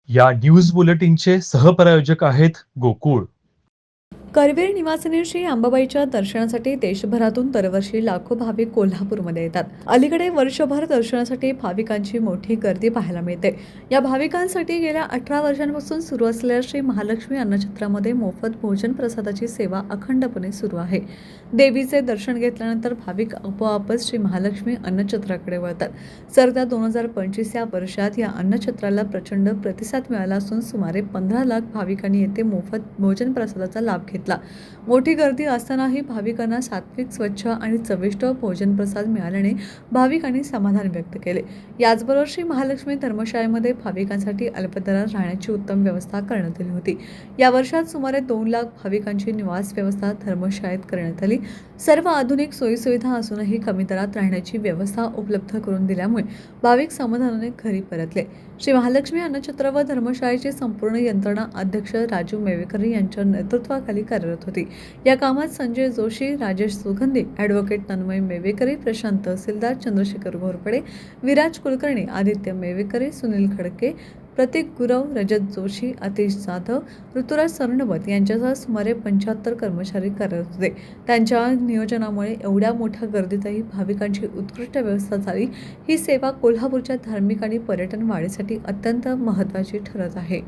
या न्यूज बुलेटिनचे सहप्रायोजक आहेत गोकुळ. करवीर निवासिनी श्री अंबाबाईच्या दर्शनासाठी देशभरातून दरवर्षी लाखो भाविक कोल्हापूरमध्ये येतात. अलीकडे वर्षभर दर्शनासाठी भाविकांची मोठी गर्दी पाहायला मिळते. या भाविकांसाठी गेल्या 18 वर्षांपासून सुरू असलेल्या श्री महालक्ष्मी अन्नछत्रामध्ये मोफत भोजन प्रसादाची सेवा अखंडपणे सुरू आहे. देवीचे दर्शन घेतल्यानंतर भाविक आपोआपच श्री महालक्ष्मी अन्नछत्राकडे वळतात. सध्या 2025 या वर्षात या अन्नछत्राला प्रचंड प्रतिसाद मिळाला असून सुमारे 15 लाख भाविकांनी येथे मोफत भोजन प्रसादाचा लाभ घेतला. मोठी गर्दी असतानाही भाविकांना सात्विक, स्वच्छ आणि चविष्ट भोजन प्रसाद मिळाल्याने भाविकांनी समाधान व्यक्त केले. याचबरोबर श्री महालक्ष्मी धर्मशाळेमध्ये भाविकांसाठी अल्पदरात राहण्याची उत्तम व्यवस्था करण्यात आली होती. या वर्षात सुमारे 2 लाख भाविकांची निवास व्यवस्था धर्मशाळेत करण्यात आली. सर्व आधुनिक सोयीसुविधा असूनही कमी दरात राहण्याची व्यवस्था उपलब्ध करून दिल्यामुळे भाविक समाधानाने घरी परतले. श्री महालक्ष्मी अन्नछत्र व धर्मशाळेची संपूर्ण यंत्रणा अध्यक्ष राजू मेवेकर यांच्या नेतृत्वाखाली कार्यरत होती. या कामात संजय जोशी, राजेश सुगंधी, ॲडव्होकेट तन्मय मेवेकरे, प्रशांत तहसीलदार, चंद्रशेखर घोरपडे, विराज कुलकर्णी, आदित्य मेवेकरे, सुनील खडके, प्रतीक गुरव, रजत जोशी, आतिश जाधव, ऋतुराज सरनोबत यांच्यासह सुमारे 75 कर्मचारी कार्यरत होते. त्यांच्या नियोजनामुळे एवढ्या मोठ्या गर्दीतही भाविकांची उत्कृष्ट व्यवस्था झाली. ही सेवा कोल्हापूरच्या धार्मिक आणि पर्यटन वाढीसाठी अत्यंत महत्त्वाची ठरत आहे.